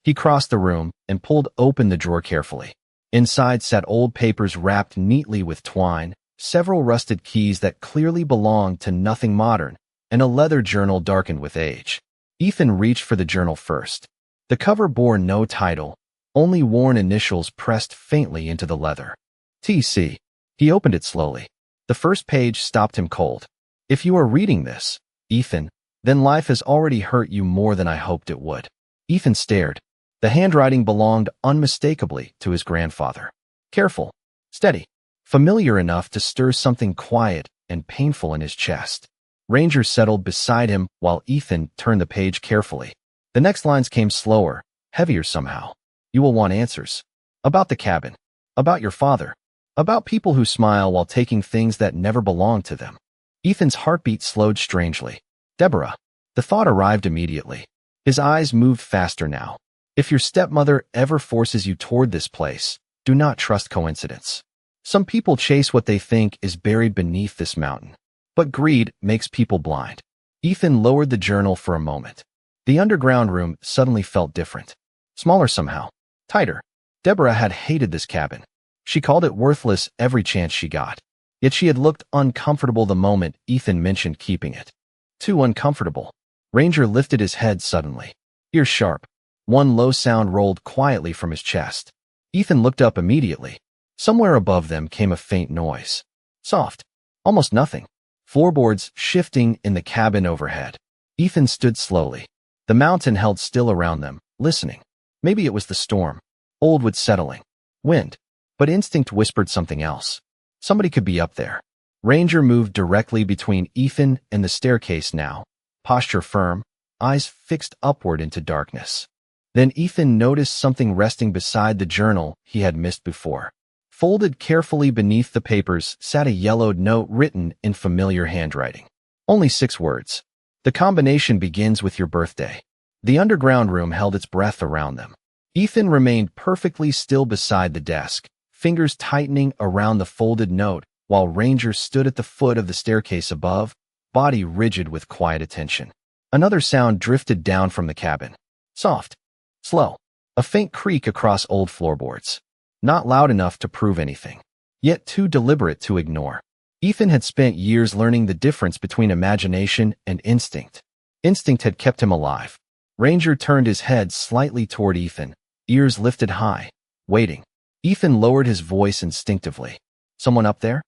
He crossed the room and pulled open the drawer carefully. Inside sat old papers wrapped neatly with twine, several rusted keys that clearly belonged to nothing modern, and a leather journal darkened with age. Ethan reached for the journal first. The cover bore no title, only worn initials pressed faintly into the leather. T.C. He opened it slowly. The first page stopped him cold. "If you are reading this, Ethan, then life has already hurt you more than I hoped it would." Ethan stared. The handwriting belonged unmistakably to his grandfather. Careful, steady, familiar enough to stir something quiet and painful in his chest. Ranger settled beside him while Ethan turned the page carefully. The next lines came slower, heavier somehow. "You will want answers. About the cabin. About your father. About people who smile while taking things that never belonged to them." Ethan's heartbeat slowed strangely. Deborah. The thought arrived immediately. His eyes moved faster now. If your stepmother ever forces you toward this place, do not trust coincidence. Some people chase what they think is buried beneath this mountain. But greed makes people blind. Ethan lowered the journal for a moment. The underground room suddenly felt different. Smaller somehow. Tighter. Deborah had hated this cabin. She called it worthless every chance she got. Yet she had looked uncomfortable the moment Ethan mentioned keeping it. Too uncomfortable. Ranger lifted his head suddenly. Ears sharp. One low sound rolled quietly from his chest. Ethan looked up immediately. Somewhere above them came a faint noise. Soft. Almost nothing. Floorboards shifting in the cabin overhead. Ethan stood slowly. The mountain held still around them, listening. Maybe it was the storm. Old wood settling. Wind. But instinct whispered something else. Somebody could be up there. Ranger moved directly between Ethan and the staircase now, posture firm, eyes fixed upward into darkness. Then Ethan noticed something resting beside the journal he had missed before. Folded carefully beneath the papers sat a yellowed note written in familiar handwriting. Only 6 words. "The combination begins with your birthday." The underground room held its breath around them. Ethan remained perfectly still beside the desk, fingers tightening around the folded note, while Ranger stood at the foot of the staircase above, body rigid with quiet attention. Another sound drifted down from the cabin. Soft. Slow. A faint creak across old floorboards. Not loud enough to prove anything, yet too deliberate to ignore. Ethan had spent years learning the difference between imagination and instinct. Instinct had kept him alive. Ranger turned his head slightly toward Ethan, ears lifted high, waiting. Ethan lowered his voice instinctively. "Someone up there?"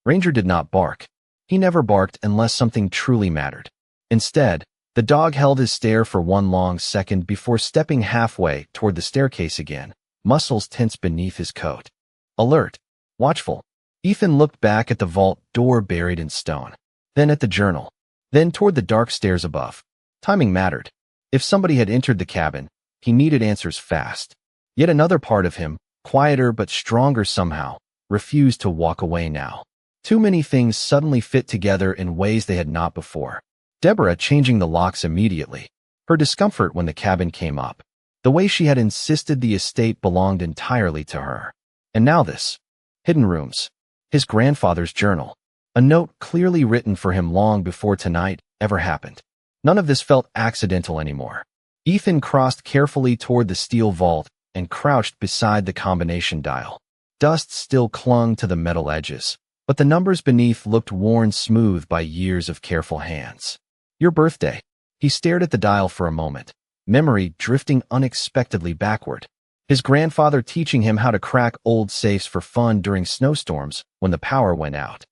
Ranger did not bark. He never barked unless something truly mattered. Instead, the dog held his stare for one long second before stepping halfway toward the staircase again, muscles tense beneath his coat. Alert, watchful. Ethan looked back at the vault door buried in stone, then at the journal, then toward the dark stairs above. Timing mattered. If somebody had entered the cabin, he needed answers fast. Yet another part of him, quieter but stronger somehow, refused to walk away now. Too many things suddenly fit together in ways they had not before. Deborah changing the locks immediately. Her discomfort when the cabin came up. The way she had insisted the estate belonged entirely to her. And now this. Hidden rooms. His grandfather's journal. A note clearly written for him long before tonight ever happened. None of this felt accidental anymore. Ethan crossed carefully toward the steel vault and crouched beside the combination dial. Dust still clung to the metal edges, but the numbers beneath looked worn smooth by years of careful hands. Your birthday. He stared at the dial for a moment, memory drifting unexpectedly backward. His grandfather teaching him how to crack old safes for fun during snowstorms when the power went out.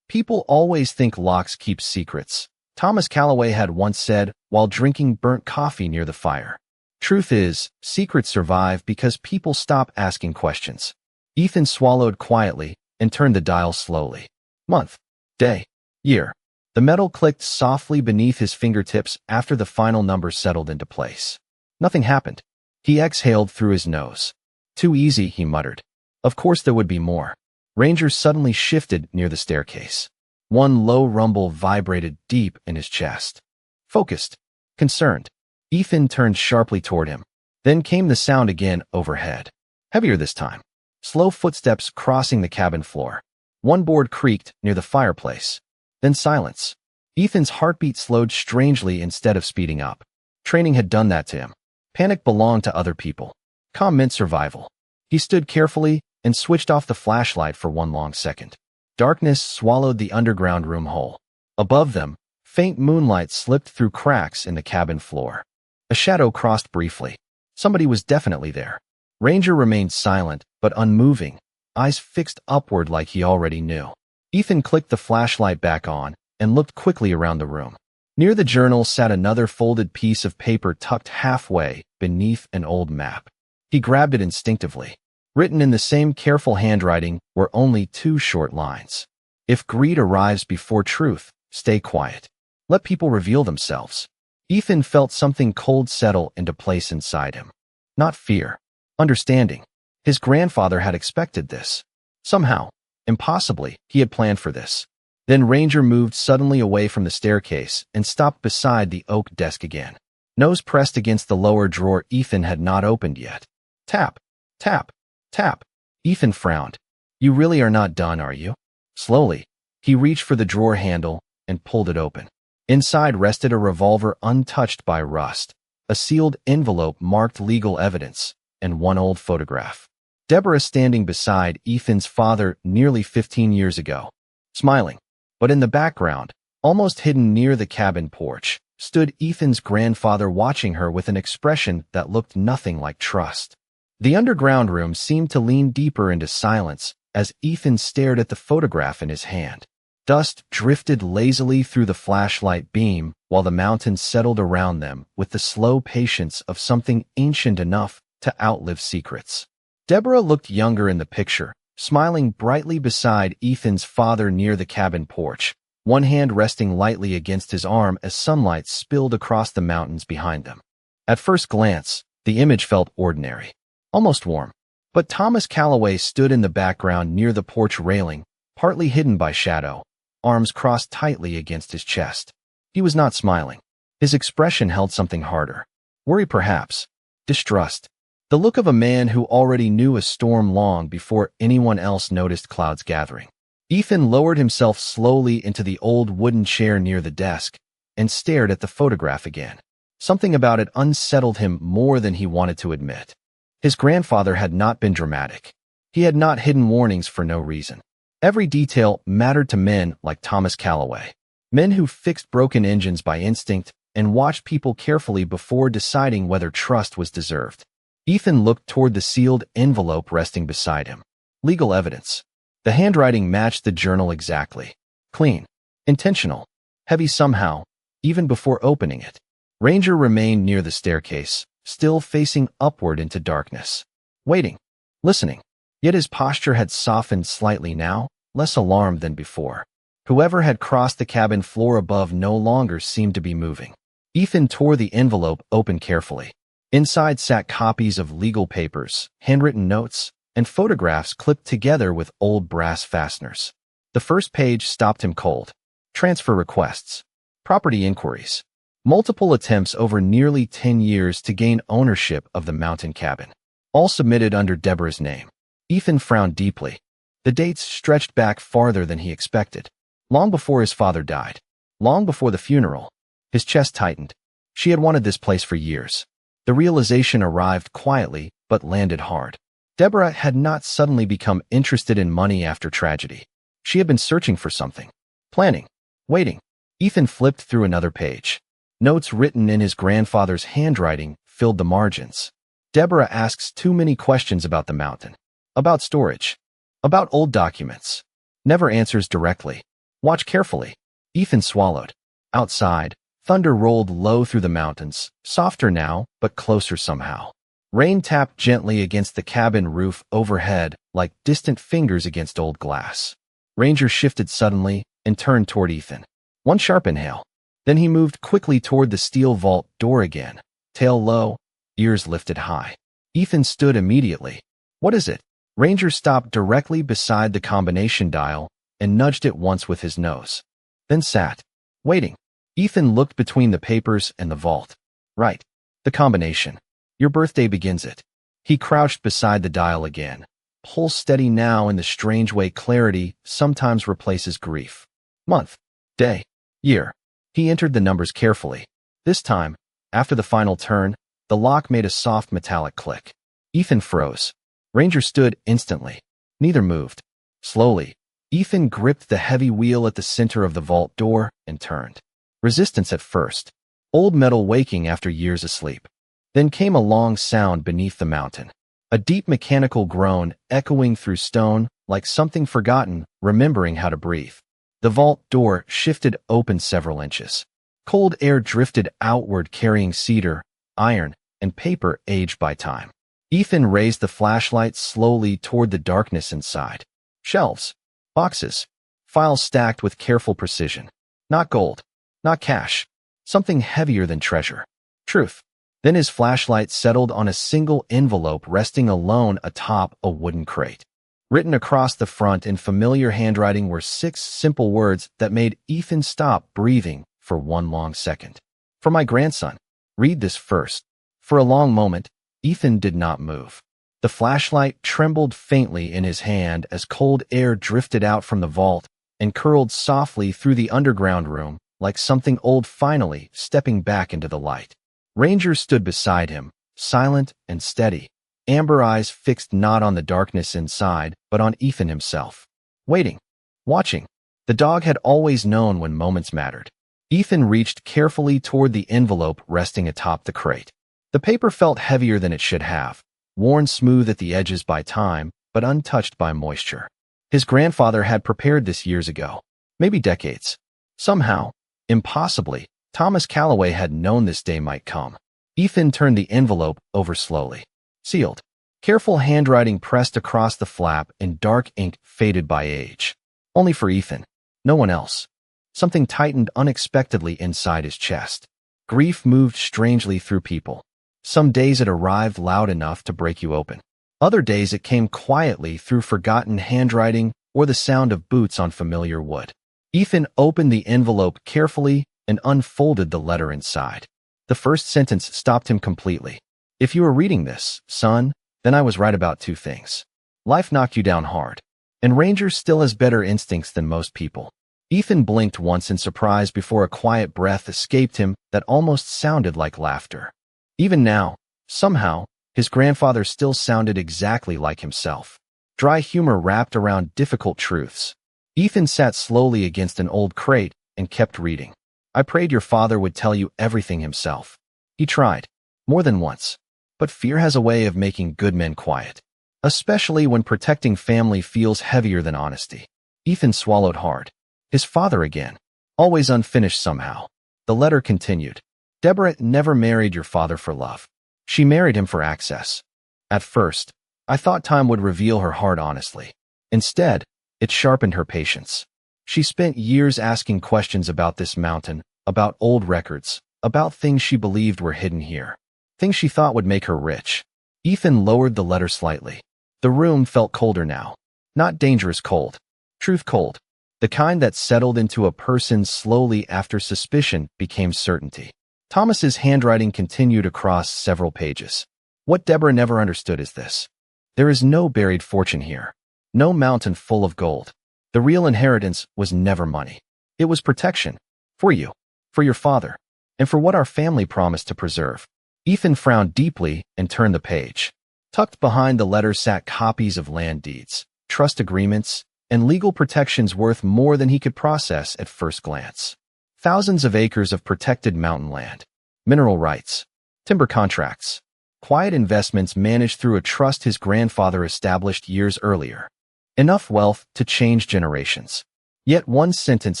People always think locks keep secrets, Thomas Calloway had once said while drinking burnt coffee near the fire. Truth is, secrets survive because people stop asking questions. Ethan swallowed quietly and turned the dial slowly. Month, day, year. The metal clicked softly beneath his fingertips after the final number settled into place. Nothing happened. He exhaled through his nose. Too easy, he muttered. Of course there would be more. Ranger suddenly shifted near the staircase. One low rumble vibrated deep in his chest. Focused, concerned, Ethan turned sharply toward him. Then came the sound again overhead. Heavier this time. Slow footsteps crossing the cabin floor. One board creaked near the fireplace. Then silence. Ethan's heartbeat slowed strangely instead of speeding up. Training had done that to him. Panic belonged to other people. Calm meant survival. He stood carefully and switched off the flashlight for one long second. Darkness swallowed the underground room whole. Above them, faint moonlight slipped through cracks in the cabin floor. A shadow crossed briefly. Somebody was definitely there. Ranger remained silent, but unmoving, eyes fixed upward like he already knew. Ethan clicked the flashlight back on and looked quickly around the room. Near the journal sat another folded piece of paper tucked halfway beneath an old map. He grabbed it instinctively. Written in the same careful handwriting were only 2 short lines. If greed arrives before truth, stay quiet. Let people reveal themselves. Ethan felt something cold settle into place inside him. Not fear. Understanding. His grandfather had expected this. Somehow, impossibly, he had planned for this. Then Ranger moved suddenly away from the staircase and stopped beside the oak desk again. Nose pressed against the lower drawer Ethan had not opened yet. Tap, tap, tap. Ethan frowned. You really are not done, are you? Slowly, he reached for the drawer handle and pulled it open. Inside rested a revolver untouched by rust, a sealed envelope marked legal evidence, and one old photograph. Deborah standing beside Ethan's father nearly 15 years ago, smiling. But in the background, almost hidden near the cabin porch, stood Ethan's grandfather watching her with an expression that looked nothing like trust. The underground room seemed to lean deeper into silence as Ethan stared at the photograph in his hand. Dust drifted lazily through the flashlight beam while the mountains settled around them with the slow patience of something ancient enough to outlive secrets. Deborah looked younger in the picture, smiling brightly beside Ethan's father near the cabin porch, one hand resting lightly against his arm as sunlight spilled across the mountains behind them. At first glance, the image felt ordinary, almost warm. But Thomas Calloway stood in the background near the porch railing, partly hidden by shadow, arms crossed tightly against his chest. He was not smiling. His expression held something harder. Worry perhaps. Distrust. The look of a man who already knew a storm long before anyone else noticed clouds gathering. Ethan lowered himself slowly into the old wooden chair near the desk and stared at the photograph again. Something about it unsettled him more than he wanted to admit. His grandfather had not been dramatic. He had not hidden warnings for no reason. Every detail mattered to men like Thomas Calloway, men who fixed broken engines by instinct and watched people carefully before deciding whether trust was deserved. Ethan looked toward the sealed envelope resting beside him. Legal evidence. The handwriting matched the journal exactly. Clean. Intentional. Heavy somehow, even before opening it. Ranger remained near the staircase, still facing upward into darkness. Waiting. Listening. Yet his posture had softened slightly now, less alarmed than before. Whoever had crossed the cabin floor above no longer seemed to be moving. Ethan tore the envelope open carefully. Inside sat copies of legal papers, handwritten notes, and photographs clipped together with old brass fasteners. The first page stopped him cold. Transfer requests. Property inquiries. Multiple attempts over nearly 10 years to gain ownership of the mountain cabin. All submitted under Deborah's name. Ethan frowned deeply. The dates stretched back farther than he expected. Long before his father died. Long before the funeral. His chest tightened. She had wanted this place for years. The realization arrived quietly, but landed hard. Deborah had not suddenly become interested in money after tragedy. She had been searching for something. Planning. Waiting. Ethan flipped through another page. Notes written in his grandfather's handwriting filled the margins. Deborah asks too many questions about the mountain. About storage. About old documents. Never answers directly. Watch carefully. Ethan swallowed. Outside, thunder rolled low through the mountains, softer now, but closer somehow. Rain tapped gently against the cabin roof overhead, like distant fingers against old glass. Ranger shifted suddenly and turned toward Ethan. One sharp inhale. Then he moved quickly toward the steel vault door again, tail low, ears lifted high. Ethan stood immediately. What is it? Ranger stopped directly beside the combination dial and nudged it once with his nose. Then sat, waiting. Ethan looked between the papers and the vault. Right. The combination. Your birthday begins it. He crouched beside the dial again. Pulse steady now in the strange way clarity sometimes replaces grief. Month. Day. Year. He entered the numbers carefully. This time, after the final turn, the lock made a soft metallic click. Ethan froze. Ranger stood instantly. Neither moved. Slowly, Ethan gripped the heavy wheel at the center of the vault door and turned. Resistance at first. Old metal waking after years asleep. Then came a long sound beneath the mountain. A deep mechanical groan echoing through stone like something forgotten, remembering how to breathe. The vault door shifted open several inches. Cold air drifted outward carrying cedar, iron, and paper aged by time. Ethan raised the flashlight slowly toward the darkness inside. Shelves. Boxes. Files stacked with careful precision. Not gold. Not cash. Something heavier than treasure. Truth. Then his flashlight settled on a single envelope resting alone atop a wooden crate. Written across the front in familiar handwriting were 6 simple words that made Ethan stop breathing for one long second. For my grandson. Read this first. For a long moment, Ethan did not move. The flashlight trembled faintly in his hand as cold air drifted out from the vault and curled softly through the underground room like something old finally stepping back into the light. Ranger stood beside him, silent and steady, amber eyes fixed not on the darkness inside, but on Ethan himself. Waiting. Watching. The dog had always known when moments mattered. Ethan reached carefully toward the envelope resting atop the crate. The paper felt heavier than it should have, worn smooth at the edges by time, but untouched by moisture. His grandfather had prepared this years ago, maybe decades. Somehow, impossibly, Thomas Calloway had known this day might come. Ethan turned the envelope over slowly. Sealed. Careful handwriting pressed across the flap in dark ink faded by age. Only for Ethan. No one else. Something tightened unexpectedly inside his chest. Grief moved strangely through people. Some days it arrived loud enough to break you open. Other days it came quietly through forgotten handwriting or the sound of boots on familiar wood. Ethan opened the envelope carefully and unfolded the letter inside. The first sentence stopped him completely. If you are reading this, son, then I was right about 2 things. Life knocked you down hard. And Ranger still has better instincts than most people. Ethan blinked once in surprise before a quiet breath escaped him that almost sounded like laughter. Even now, somehow, his grandfather still sounded exactly like himself. Dry humor wrapped around difficult truths. Ethan sat slowly against an old crate and kept reading. I prayed your father would tell you everything himself. He tried. More than once. But fear has a way of making good men quiet. Especially when protecting family feels heavier than honesty. Ethan swallowed hard. His father again. always unfinished somehow. The letter continued. Deborah never married your father for love. She married him for access. At first, I thought time would reveal her heart honestly. Instead, it sharpened her patience. She spent years asking questions about this mountain, about old records, about things she believed were hidden here. Things she thought would make her rich. Ethan lowered the letter slightly. The room felt colder now. Not dangerous cold. Truth cold. The kind that settled into a person slowly after suspicion became certainty. Thomas's handwriting continued across several pages. What Deborah never understood is this. There is no buried fortune here. No mountain full of gold. The real inheritance was never money. It was protection. For you. For your father. And for what our family promised to preserve. Ethan frowned deeply and turned the page. Tucked behind the letter sat copies of land deeds, trust agreements, and legal protections worth more than he could process at first glance. Thousands of acres of protected mountain land, mineral rights, timber contracts, quiet investments managed through a trust his grandfather established years earlier. Enough wealth to change generations. Yet one sentence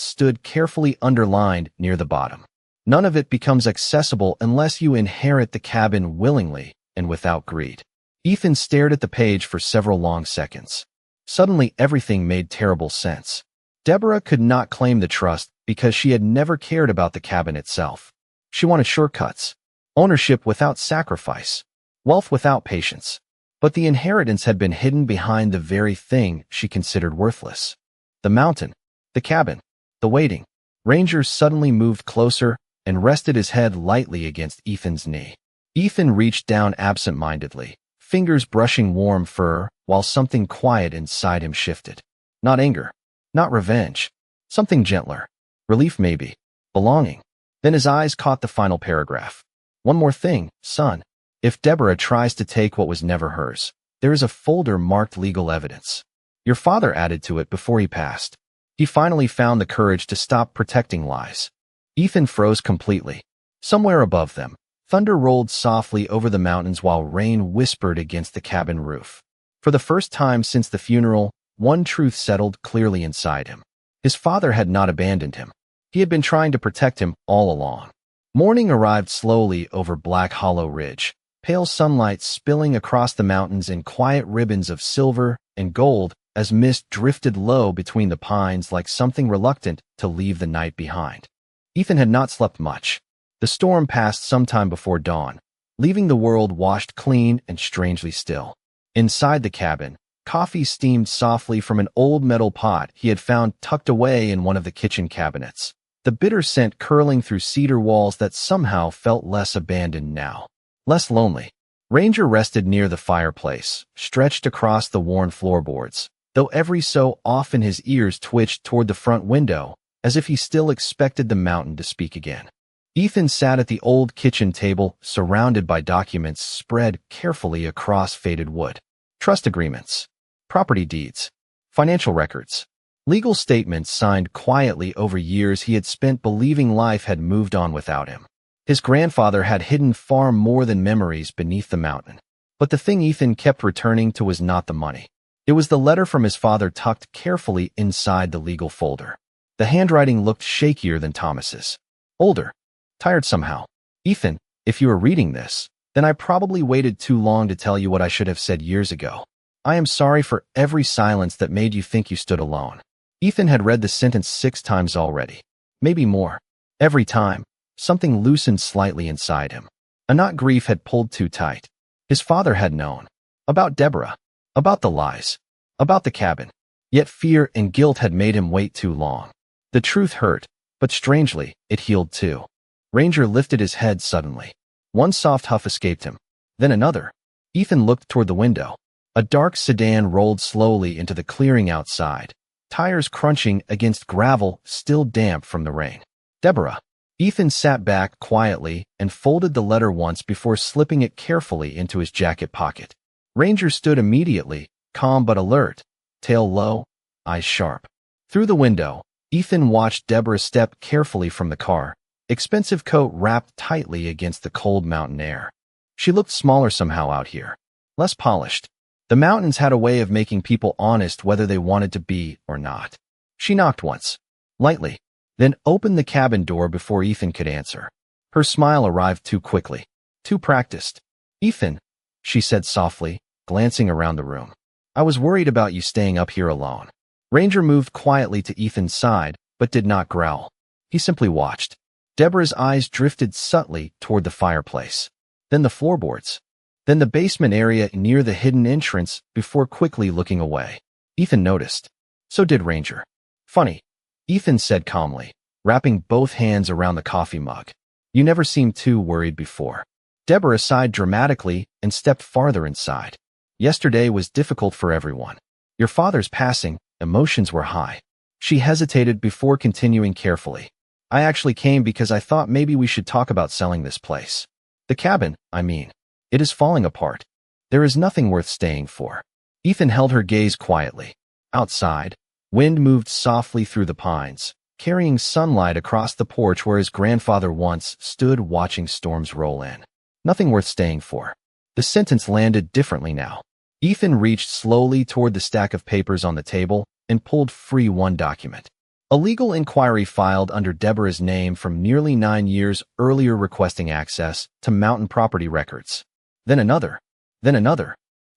stood carefully underlined near the bottom. None of it becomes accessible unless you inherit the cabin willingly and without greed. Ethan stared at the page for several long seconds. Suddenly everything made terrible sense. Deborah could not claim the trust because she had never cared about the cabin itself. She wanted shortcuts, ownership without sacrifice, wealth without patience. But the inheritance had been hidden behind the very thing she considered worthless. The mountain, the cabin, the waiting. Ranger suddenly moved closer and rested his head lightly against Ethan's knee. Ethan reached down absent-mindedly, fingers brushing warm fur, while something quiet inside him shifted. Not anger, not revenge, something gentler. Relief maybe, belonging. Then his eyes caught the final paragraph. One more thing, son. If Deborah tries to take what was never hers, there is a folder marked legal evidence. Your father added to it before he passed. He finally found the courage to stop protecting lies. Ethan froze completely. Somewhere above them, thunder rolled softly over the mountains while rain whispered against the cabin roof. For the first time since the funeral, one truth settled clearly inside him. His father had not abandoned him. He had been trying to protect him all along. Morning arrived slowly over Black Hollow Ridge, pale sunlight spilling across the mountains in quiet ribbons of silver and gold as mist drifted low between the pines like something reluctant to leave the night behind. Ethan had not slept much. The storm passed sometime before dawn, leaving the world washed clean and strangely still. Inside the cabin, coffee steamed softly from an old metal pot he had found tucked away in one of the kitchen cabinets, the bitter scent curling through cedar walls that somehow felt less abandoned now. Less lonely. Ranger rested near the fireplace, stretched across the worn floorboards, though every so often his ears twitched toward the front window, as if he still expected the mountain to speak again. Ethan sat at the old kitchen table, surrounded by documents spread carefully across faded wood. Trust agreements, property deeds, financial records, legal statements signed quietly over years he had spent believing life had moved on without him. His grandfather had hidden far more than memories beneath the mountain. But the thing Ethan kept returning to was not the money. It was the letter from his father tucked carefully inside the legal folder. The handwriting looked shakier than Thomas's. Older. Tired somehow. Ethan, if you are reading this, then I probably waited too long to tell you what I should have said years ago. I am sorry for every silence that made you think you stood alone. Ethan had read the sentence 6 times already. Maybe more. Every time, something loosened slightly inside him. A knot grief had pulled too tight. His father had known. About Deborah. About the lies. About the cabin. Yet fear and guilt had made him wait too long. The truth hurt, but strangely, it healed too. Ranger lifted his head suddenly. One soft huff escaped him. Then another. Ethan looked toward the window. A dark sedan rolled slowly into the clearing outside, tires crunching against gravel still damp from the rain. Deborah. Ethan sat back quietly and folded the letter once before slipping it carefully into his jacket pocket. Ranger stood immediately, calm but alert, tail low, eyes sharp. Through the window, Ethan watched Deborah step carefully from the car, expensive coat wrapped tightly against the cold mountain air. She looked smaller somehow out here, less polished. The mountains had a way of making people honest whether they wanted to be or not. She knocked once, lightly. then opened the cabin door before Ethan could answer. Her smile arrived too quickly, too practiced. "Ethan," she said softly, glancing around the room. "I was worried about you staying up here alone." Ranger moved quietly to Ethan's side, but did not growl. He simply watched. Deborah's eyes drifted subtly toward the fireplace, then the floorboards, then the basement area near the hidden entrance before quickly looking away. Ethan noticed. So did Ranger. "Funny," Ethan said calmly, wrapping both hands around the coffee mug. "You never seemed too worried before." Deborah sighed dramatically and stepped farther inside. "Yesterday was difficult for everyone. Your father's passing, emotions were high." She hesitated before continuing carefully. "I actually came because I thought maybe we should talk about selling this place. The cabin, I mean. It is falling apart. There is nothing worth staying for." Ethan held her gaze quietly. Outside, wind moved softly through the pines, carrying sunlight across the porch where his grandfather once stood watching storms roll in. Nothing worth staying for. The sentence landed differently now. Ethan reached slowly toward the stack of papers on the table and pulled free one document. A legal inquiry filed under Deborah's name from nearly 9 years earlier requesting access to mountain property records. Then another. Then another.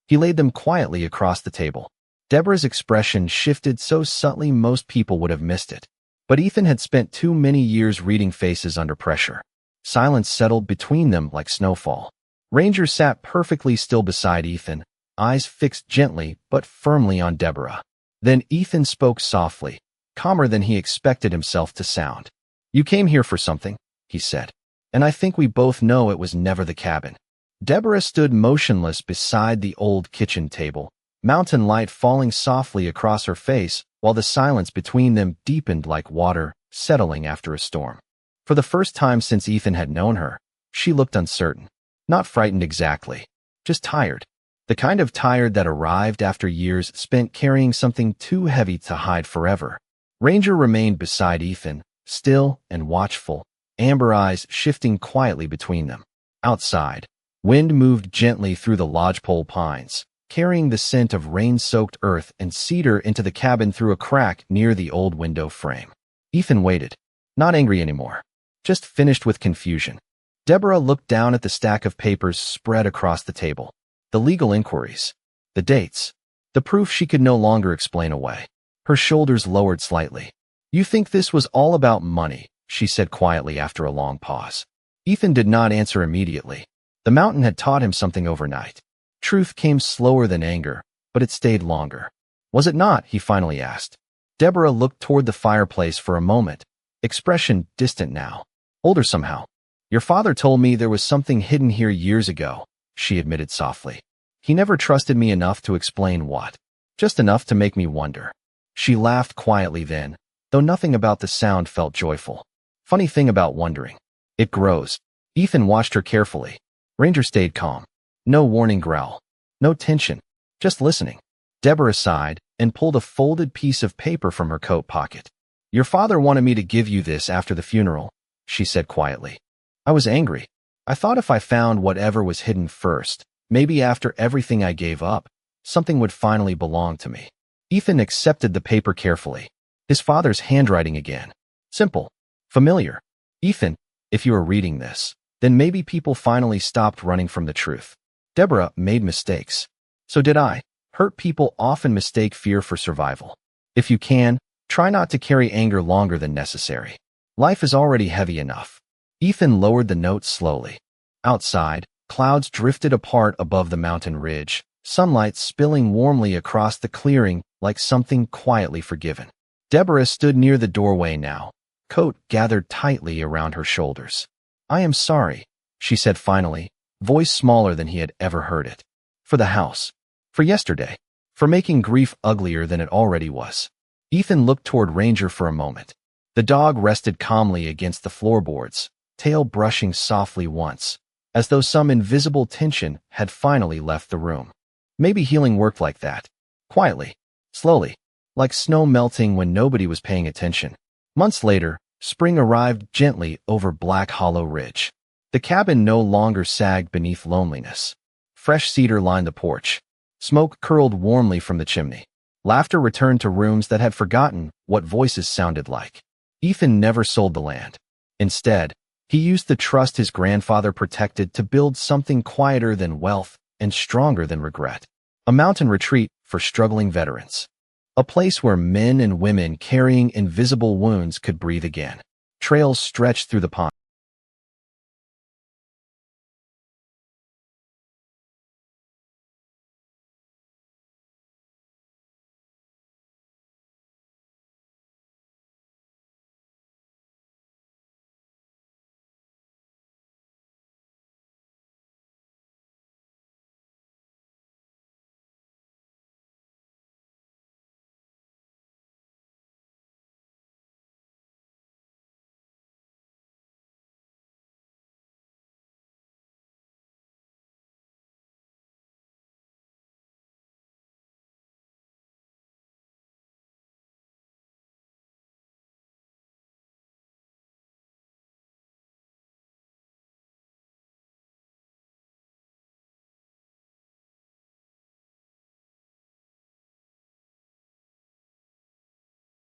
He laid them quietly across the table. Deborah's expression shifted so subtly most people would have missed it. But Ethan had spent too many years reading faces under pressure. Silence settled between them like snowfall. Ranger sat perfectly still beside Ethan, eyes fixed gently but firmly on Deborah. Then Ethan spoke softly, calmer than he expected himself to sound. "You came here for something," he said. "And I think we both know it was never the cabin." Deborah stood motionless beside the old kitchen table, mountain light falling softly across her face while the silence between them deepened like water settling after a storm. For the first time since Ethan had known her, she looked uncertain. Not frightened exactly, just tired. The kind of tired that arrived after years spent carrying something too heavy to hide forever. Ranger remained beside Ethan, still and watchful, amber eyes shifting quietly between them. Outside, wind moved gently through the lodgepole pines, carrying the scent of rain-soaked earth and cedar into the cabin through a crack near the old window frame. Ethan waited, not angry anymore, just finished with confusion. Deborah looked down at the stack of papers spread across the table. The legal inquiries, the dates, the proof she could no longer explain away. Her shoulders lowered slightly. "You think this was all about money," she said quietly after a long pause. Ethan did not answer immediately. The mountain had taught him something overnight. Truth came slower than anger, but it stayed longer. "Was it not?" he finally asked. Deborah looked toward the fireplace for a moment, expression distant now, older somehow. "Your father told me there was something hidden here years ago," she admitted softly. "He never trusted me enough to explain what, just enough to make me wonder." She laughed quietly then, though nothing about the sound felt joyful. "Funny thing about wondering. It grows." Ethan watched her carefully. Ranger stayed calm. No warning growl. No tension. Just listening. Deborah sighed and pulled a folded piece of paper from her coat pocket. "Your father wanted me to give you this after the funeral," she said quietly. "I was angry. I thought if I found whatever was hidden first, maybe after everything I gave up, something would finally belong to me." Ethan accepted the paper carefully. His father's handwriting again. Simple. Familiar. "Ethan, if you are reading this, then maybe people finally stopped running from the truth. Deborah made mistakes. So did I. Hurt people often mistake fear for survival. If you can, try not to carry anger longer than necessary. Life is already heavy enough." Ethan lowered the note slowly. Outside, clouds drifted apart above the mountain ridge, sunlight spilling warmly across the clearing like something quietly forgiven. Deborah stood near the doorway now, coat gathered tightly around her shoulders. "I am sorry," she said finally, voice smaller than he had ever heard it. "For the house. For yesterday. For making grief uglier than it already was." Ethan looked toward Ranger for a moment. The dog rested calmly against the floorboards, tail brushing softly once, as though some invisible tension had finally left the room. Maybe healing worked like that. Quietly. Slowly. Like snow melting when nobody was paying attention. Months later, spring arrived gently over Black Hollow Ridge. The cabin no longer sagged beneath loneliness. Fresh cedar lined the porch. Smoke curled warmly from the chimney. Laughter returned to rooms that had forgotten what voices sounded like. Ethan never sold the land. Instead, he used the trust his grandfather protected to build something quieter than wealth and stronger than regret. A mountain retreat for struggling veterans. A place where men and women carrying invisible wounds could breathe again. Trails stretched through the pond.